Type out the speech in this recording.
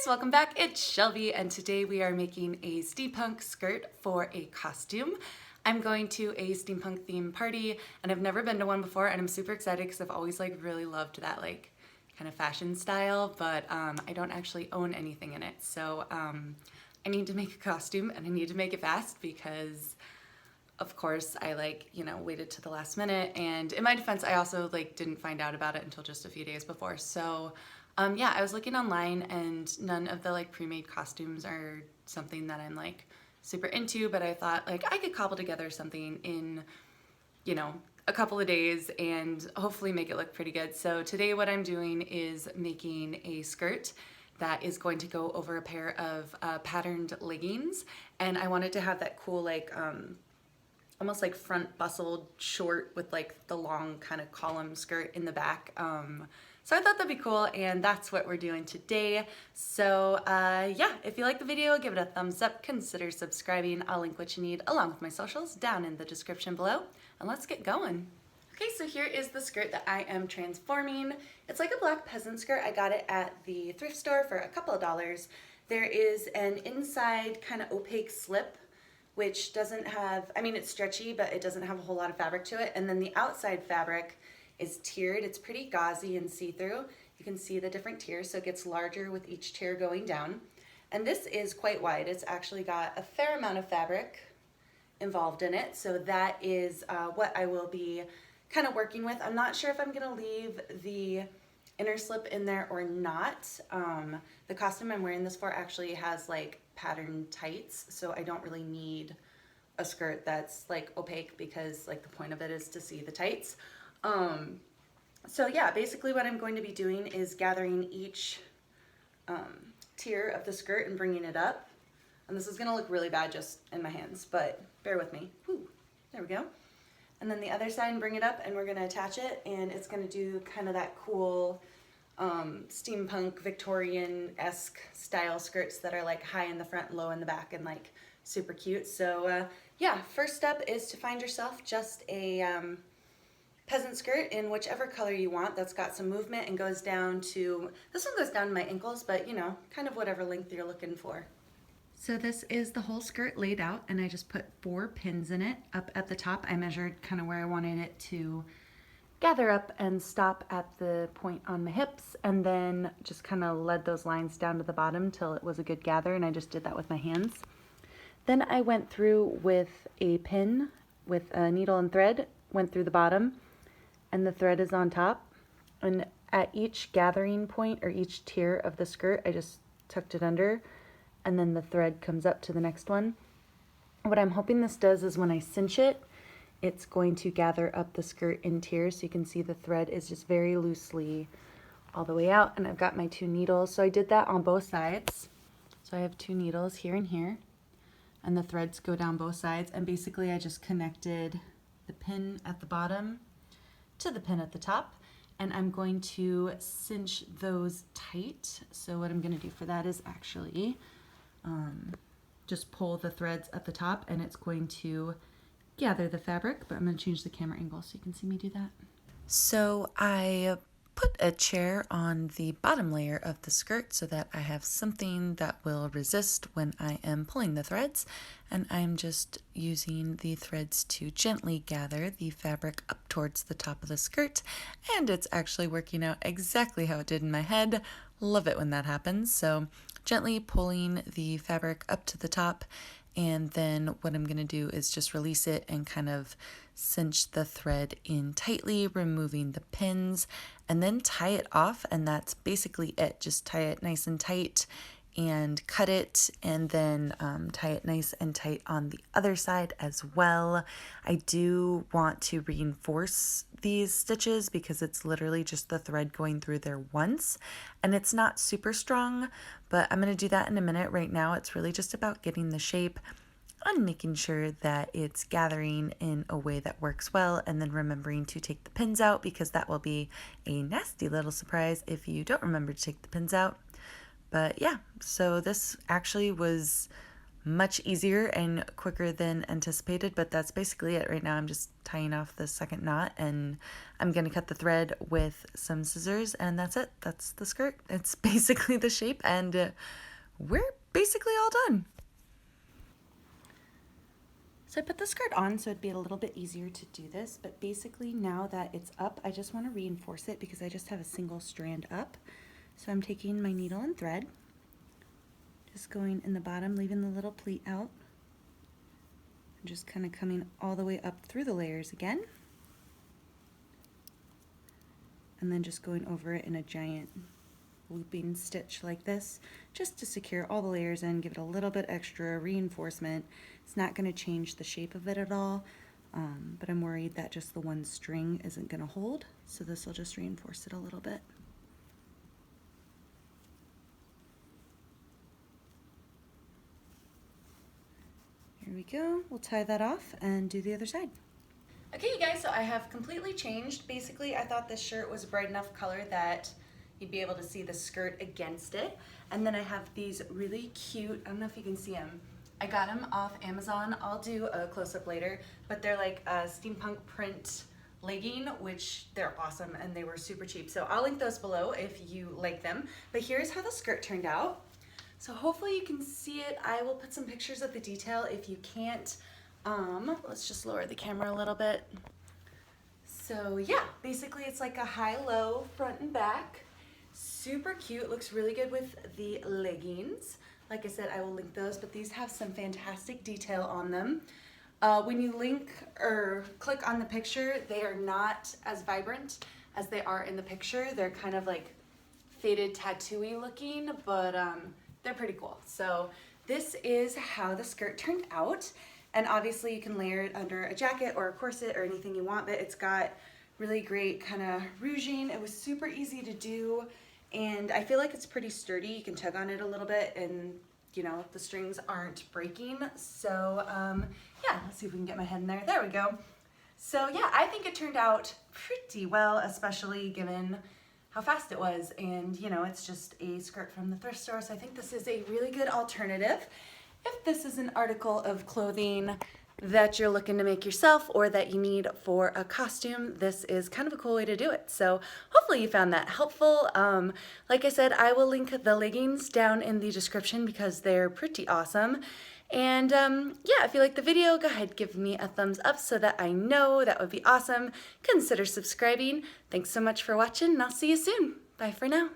guys, welcome back. It's Shelby and today we are making a steampunk skirt for a costume. I'm going to a steampunk theme party and I've never been to one before and I'm super excited because I've always really loved that kind of fashion style, but I don't actually own anything in it. So I need to make a costume and I need to make it fast because of course I waited to the last minute, and in my defense I also didn't find out about it until just a few days before. So yeah, I was looking online and none of the pre-made costumes are something that I'm super into, but I thought I could cobble together something in, a couple of days and hopefully make it look pretty good. So today what I'm doing is making a skirt that is going to go over a pair of patterned leggings, and I wanted to have that cool almost front bustled short with the long kind of column skirt in the back. So I thought that'd be cool, and that's what we're doing today. So yeah, if you like the video, give it a thumbs up, consider subscribing. I'll link what you need along with my socials down in the description below, and let's get going. Okay, so here is the skirt that I am transforming. It's like a black peasant skirt. I got it at the thrift store for a couple of dollars. There is an inside kind of opaque slip, which doesn't have, I mean, it's stretchy, but it doesn't have a whole lot of fabric to it. And then the outside fabric is tiered. It's pretty gauzy and see-through. You can see the different tiers, so it gets larger with each tier going down. And this is quite wide. It's actually got a fair amount of fabric involved in it. So that is what I will be kind of working with. I'm not sure if I'm gonna leave the inner slip in there or not. The costume I'm wearing this for actually has patterned tights, so I don't really need a skirt that's opaque because the point of it is to see the tights. So yeah, basically what I'm going to be doing is gathering each tier of the skirt and bringing it up. And this is gonna look really bad just in my hands, but bear with me. Whew, there we go. And then the other side, and bring it up, and we're gonna attach it, and it's gonna do kind of that cool steampunk Victorian-esque style skirts that are high in the front, low in the back, and super cute. So yeah, first step is to find yourself just a peasant skirt in whichever color you want that's got some movement and goes down to, this one goes down to my ankles, but kind of whatever length you're looking for. So this is the whole skirt laid out, and I just put 4 pins in it. Up at the top I measured kind of where I wanted it to gather up and stop at the point on my hips, and then just kind of led those lines down to the bottom till it was a good gather, and I just did that with my hands. Then I went through with a pin with a needle and thread, went through the bottom, and the thread is on top, and at each gathering point or each tier of the skirt I just tucked it under, and then the thread comes up to the next one. What I'm hoping this does is when I cinch it, it's going to gather up the skirt in tiers, so you can see the thread is just very loosely all the way out, and I've got my 2 needles. So I did that on both sides. So I have 2 needles here and here, and the threads go down both sides, and basically I just connected the pin at the bottom to the pin at the top, and I'm going to cinch those tight. So what I'm going to do for that is actually just pull the threads at the top, and it's going to gather the fabric, but I'm going to change the camera angle so you can see me do that. So I put a chair on the bottom layer of the skirt so that I have something that will resist when I am pulling the threads, and I'm just using the threads to gently gather the fabric up towards the top of the skirt, and it's actually working out exactly how it did in my head. Love it when that happens. So gently pulling the fabric up to the top, and then what I'm going to do is just release it and kind of cinch the thread in tightly, removing the pins, and then tie it off, and that's basically it. Just tie it nice and tight and cut it, and then tie it nice and tight on the other side as well. I do want to reinforce these stitches because it's literally just the thread going through there once, and it's not super strong, but I'm going to do that in a minute. Right now it's really just about getting the shape and making sure that it's gathering in a way that works well, and then remembering to take the pins out because that will be a nasty little surprise if you don't remember to take the pins out. But yeah, so this actually was much easier and quicker than anticipated, but that's basically it right now. I'm just tying off the second knot, and I'm gonna cut the thread with some scissors, and that's it. That's the skirt. It's basically the shape, and we're basically all done. So I put the skirt on so it'd be a little bit easier to do this, but basically now that it's up, I just want to reinforce it because I just have a single strand up. So I'm taking my needle and thread, just going in the bottom, leaving the little pleat out, and just kind of coming all the way up through the layers again, and then just going over it in a giant looping stitch like this, just to secure all the layers in, give it a little bit extra reinforcement. It's not going to change the shape of it at all, but I'm worried that just the one string isn't going to hold, so this will just reinforce it a little bit. Here we go. We'll tie that off and do the other side. Okay, you guys, so I have completely changed. Basically, I thought this shirt was a bright enough color that you'd be able to see the skirt against it. And then I have these really cute, I don't know if you can see them. I got them off Amazon. I'll do a close-up later, but they're like a steampunk print legging, which they're awesome and they were super cheap. So I'll link those below if you like them. But here's how the skirt turned out. So hopefully you can see it. I will put some pictures of the detail. If you can't, let's just lower the camera a little bit. So yeah, basically it's like a high-low front and back. Super cute, looks really good with the leggings. Like I said, I will link those, but these have some fantastic detail on them. When you link or click on the picture, they are not as vibrant as they are in the picture. They're kind of like faded tattooy looking, but they're pretty cool. So this is how the skirt turned out. And obviously you can layer it under a jacket or a corset or anything you want, but it's got really great kind of ruching. It was super easy to do, and I feel like it's pretty sturdy. You can tug on it a little bit and, you know, the strings aren't breaking. So yeah, let's see if we can get my head in there. There we go. So yeah, I think it turned out pretty well, especially given how fast it was. And you know, it's just a skirt from the thrift store. So I think this is a really good alternative. If this is an article of clothing that you're looking to make yourself or that you need for a costume, this is kind of a cool way to do it. So hopefully you found that helpful. Like I said, I will link the leggings down in the description because they're pretty awesome. And yeah, if you like the video, go ahead, give me a thumbs up so that I know. That would be awesome. Consider subscribing. Thanks so much for watching, and I'll see you soon. Bye for now.